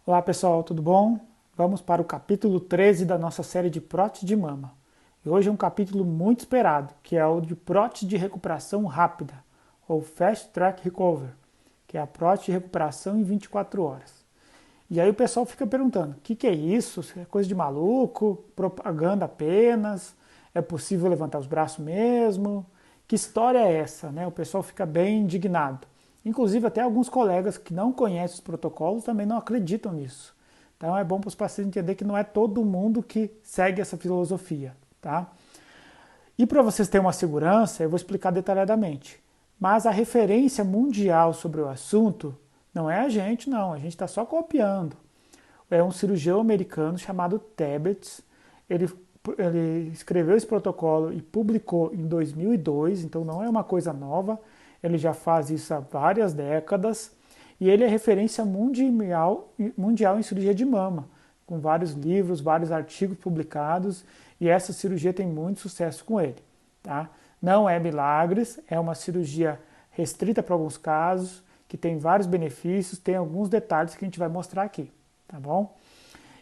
Olá pessoal, tudo bom? Vamos para o capítulo 13 da nossa série de prótese de mama. E hoje é um capítulo muito esperado, que é o de prótese de recuperação rápida, ou Fast Track Recover, que é a prótese de recuperação em 24 horas. E aí o pessoal fica perguntando, o que é isso? É coisa de maluco? Propaganda apenas? É possível levantar os braços mesmo? Que história é essa? Né? O pessoal fica bem indignado. Inclusive até alguns colegas que não conhecem os protocolos também não acreditam nisso. Então é bom para os pacientes entender que não é todo mundo que segue essa filosofia. Tá? E para vocês terem uma segurança, eu vou explicar detalhadamente. Mas a referência mundial sobre o assunto não é a gente, não. A gente está só copiando. É um cirurgião americano chamado Tebbets. Ele, ele escreveu esse protocolo e publicou em 2002, então não é uma coisa nova. Ele já faz isso há várias décadas. E ele é referência mundial em cirurgia de mama, com vários livros, vários artigos publicados. E essa cirurgia tem muito sucesso com ele. Tá? Não é milagres, é uma cirurgia restrita para alguns casos, que tem vários benefícios, tem alguns detalhes que a gente vai mostrar aqui, tá bom?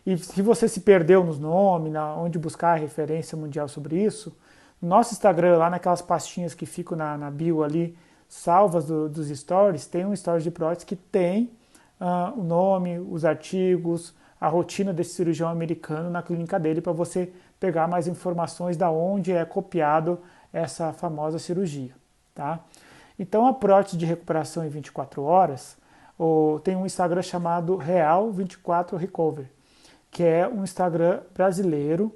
E se você se perdeu nos nomes, onde buscar a referência mundial sobre isso, no nosso Instagram, lá naquelas pastinhas que ficam na bio ali, salvas dos stories, tem um stories de prótese que tem o nome, os artigos, a rotina desse cirurgião americano na clínica dele para você pegar mais informações da onde é copiado essa famosa cirurgia, tá? Então a prótese de recuperação em 24 horas tem um Instagram chamado Real24Recover, que é um Instagram brasileiro,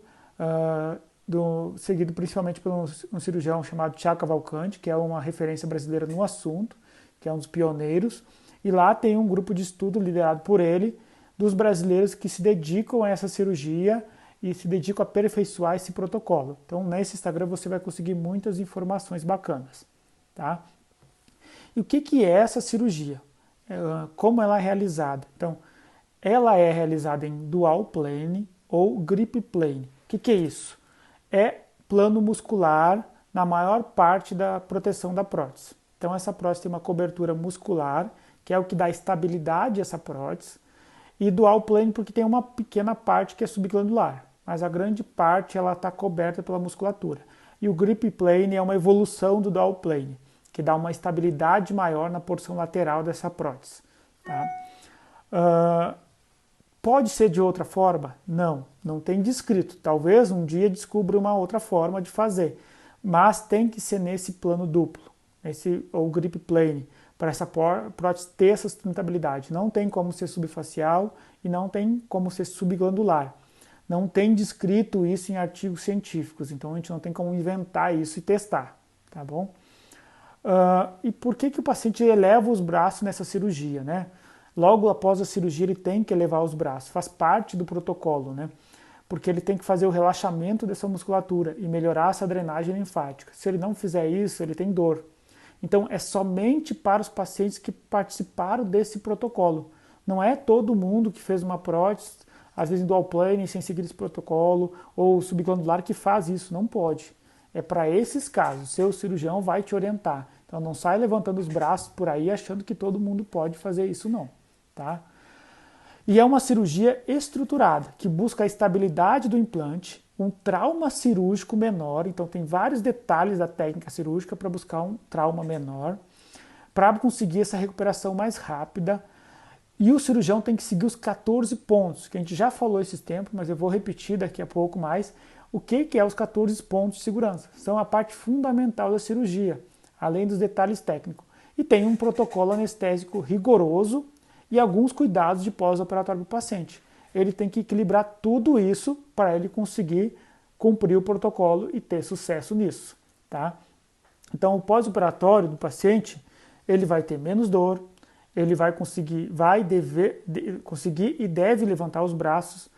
seguido principalmente por um cirurgião chamado Thiago Cavalcante, que é uma referência brasileira no assunto, que é um dos pioneiros, e lá tem um grupo de estudo liderado por ele, dos brasileiros que se dedicam a essa cirurgia e se dedicam a aperfeiçoar esse protocolo. Então, nesse Instagram você vai conseguir muitas informações bacanas. Tá? E o que é essa cirurgia? Como ela é realizada? Então, ela é realizada em dual plane ou grip plane. O que é isso? É plano muscular na maior parte da proteção da prótese. Então, essa prótese tem uma cobertura muscular, que é o que dá estabilidade a essa prótese, e dual plane porque tem uma pequena parte que é subglandular, mas a grande parte ela está coberta pela musculatura. E o grip plane é uma evolução do dual plane, que dá uma estabilidade maior na porção lateral dessa prótese. Tá? Pode ser de outra forma? Não, não tem descrito. Talvez um dia descubra uma outra forma de fazer, mas tem que ser nesse plano duplo, ou grip plane, para essa prótese ter essa sustentabilidade. Não tem como ser subfacial e não tem como ser subglandular. Não tem descrito isso em artigos científicos, então a gente não tem como inventar isso e testar, tá bom? E por que o paciente eleva os braços nessa cirurgia, né? Logo após a cirurgia ele tem que elevar os braços, faz parte do protocolo, né? Porque ele tem que fazer o relaxamento dessa musculatura e melhorar essa drenagem linfática. Se ele não fizer isso, ele tem dor. Então é somente para os pacientes que participaram desse protocolo. Não é todo mundo que fez uma prótese, às vezes em dual plane, sem seguir esse protocolo, ou subglandular que faz isso, não pode. É para esses casos, seu cirurgião vai te orientar. Então não sai levantando os braços por aí achando que todo mundo pode fazer isso não, tá? E é uma cirurgia estruturada, que busca a estabilidade do implante, um trauma cirúrgico menor, então tem vários detalhes da técnica cirúrgica para buscar um trauma menor, para conseguir essa recuperação mais rápida. E o cirurgião tem que seguir os 14 pontos, que a gente já falou esses tempos, mas eu vou repetir daqui a pouco mais. O que é os 14 pontos de segurança? São a parte fundamental da cirurgia, além dos detalhes técnicos. E tem um protocolo anestésico rigoroso e alguns cuidados de pós-operatório para o paciente. Ele tem que equilibrar tudo isso para ele conseguir cumprir o protocolo e ter sucesso nisso. Tá? Então, o pós-operatório do paciente, ele vai ter menos dor, ele vai conseguir e deve levantar os braços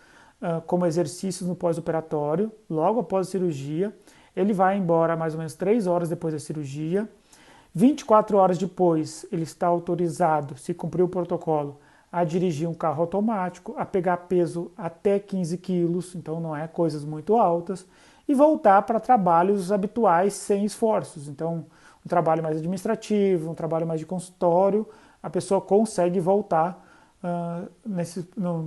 como exercícios no pós-operatório, logo após a cirurgia. Ele vai embora mais ou menos 3 horas depois da cirurgia. 24 horas depois, ele está autorizado, se cumprir o protocolo, a dirigir um carro automático, a pegar peso até 15 quilos, então não é coisas muito altas, e voltar para trabalhos habituais sem esforços. Então, um trabalho mais administrativo, um trabalho mais de consultório, a pessoa consegue voltar nas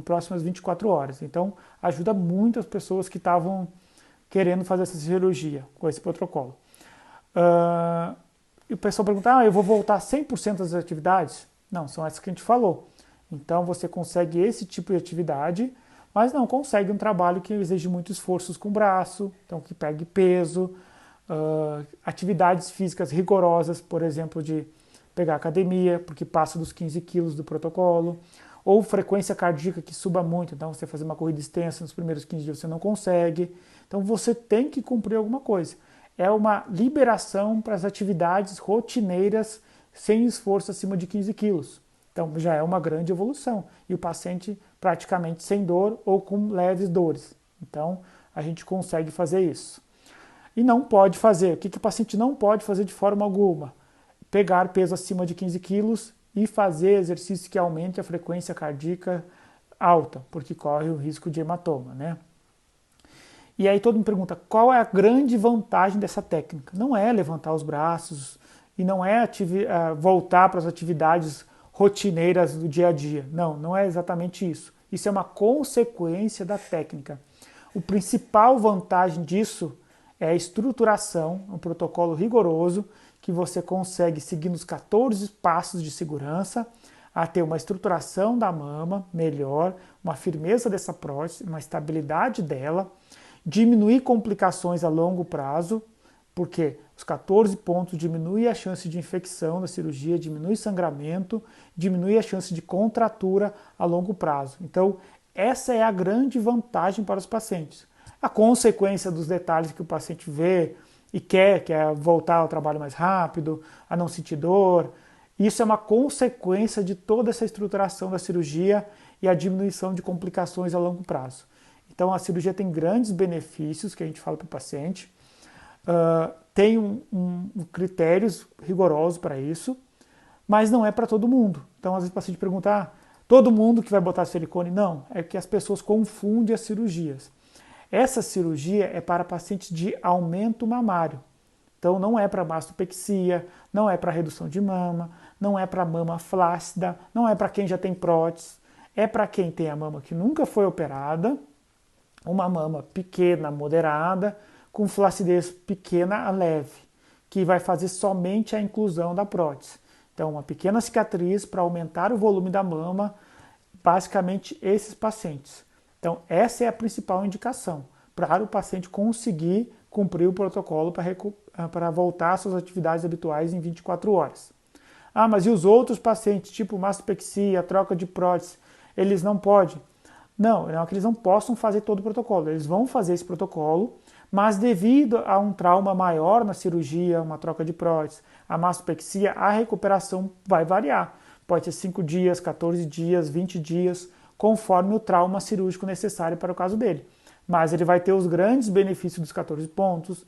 próximas 24 horas. Então, ajuda muito as pessoas que estavam querendo fazer essa cirurgia com esse protocolo. E o pessoal pergunta, eu vou voltar 100% das atividades? Não, são essas que a gente falou. Então, você consegue esse tipo de atividade, mas não consegue um trabalho que exige muitos esforços com o braço, então que pegue peso, atividades físicas rigorosas, por exemplo, de pegar academia, porque passa dos 15 quilos do protocolo, ou frequência cardíaca que suba muito, então você fazer uma corrida extensa nos primeiros 15 dias você não consegue. Então você tem que cumprir alguma coisa. É uma liberação para as atividades rotineiras sem esforço acima de 15 quilos. Então já é uma grande evolução. E o paciente praticamente sem dor ou com leves dores. Então a gente consegue fazer isso. E não pode fazer. O que o paciente não pode fazer de forma alguma? Pegar peso acima de 15 quilos e fazer exercício que aumente a frequência cardíaca alta, porque corre o risco de hematoma, né? E aí todo mundo pergunta, qual é a grande vantagem dessa técnica? Não é levantar os braços e não é voltar para as atividades rotineiras do dia a dia. Não, não é exatamente isso. Isso é uma consequência da técnica. O principal vantagem disso é a estruturação, um protocolo rigoroso, que você consegue seguir nos 14 passos de segurança, a ter uma estruturação da mama melhor, uma firmeza dessa prótese, uma estabilidade dela, diminuir complicações a longo prazo, porque os 14 pontos diminuem a chance de infecção da cirurgia, diminui sangramento, diminui a chance de contratura a longo prazo. Então, essa é a grande vantagem para os pacientes. A consequência dos detalhes que o paciente vê e quer voltar ao trabalho mais rápido, a não sentir dor, isso é uma consequência de toda essa estruturação da cirurgia e a diminuição de complicações a longo prazo. Então a cirurgia tem grandes benefícios que a gente fala para o paciente, tem critérios rigorosos para isso, mas não é para todo mundo. Então às vezes o paciente pergunta, todo mundo que vai botar silicone? Não, é que as pessoas confundem as cirurgias. Essa cirurgia é para pacientes de aumento mamário. Então não é para mastopexia, não é para redução de mama, não é para mama flácida, não é para quem já tem prótese, é para quem tem a mama que nunca foi operada, uma mama pequena, moderada, com flacidez pequena a leve, que vai fazer somente a inclusão da prótese. Então uma pequena cicatriz para aumentar o volume da mama, basicamente esses pacientes. Então, essa é a principal indicação, para o paciente conseguir cumprir o protocolo para voltar às suas atividades habituais em 24 horas. Mas e os outros pacientes, tipo mastopexia, troca de prótese, eles não podem? Não é que eles não possam fazer todo o protocolo, eles vão fazer esse protocolo, mas devido a um trauma maior na cirurgia, uma troca de prótese, a mastopexia, a recuperação vai variar. Pode ser 5 dias, 14 dias, 20 dias, conforme o trauma cirúrgico necessário para o caso dele. Mas ele vai ter os grandes benefícios dos 14 pontos,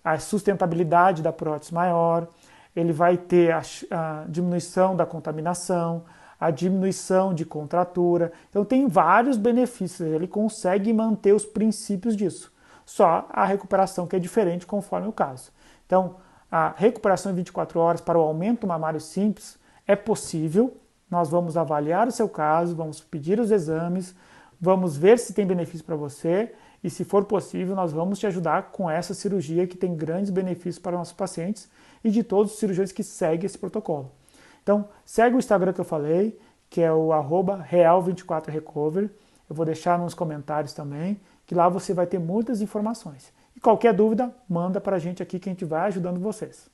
a sustentabilidade da prótese maior, ele vai ter a diminuição da contaminação, a diminuição de contratura. Então tem vários benefícios, ele consegue manter os princípios disso. Só a recuperação que é diferente conforme o caso. Então a recuperação em 24 horas para o aumento mamário simples é possível. Nós vamos avaliar o seu caso, vamos pedir os exames, vamos ver se tem benefício para você e, se for possível, nós vamos te ajudar com essa cirurgia que tem grandes benefícios para nossos pacientes e de todos os cirurgiões que seguem esse protocolo. Então, segue o Instagram que eu falei, que é o @real24recover. Eu vou deixar nos comentários também, que lá você vai ter muitas informações. E qualquer dúvida, manda para a gente aqui que a gente vai ajudando vocês.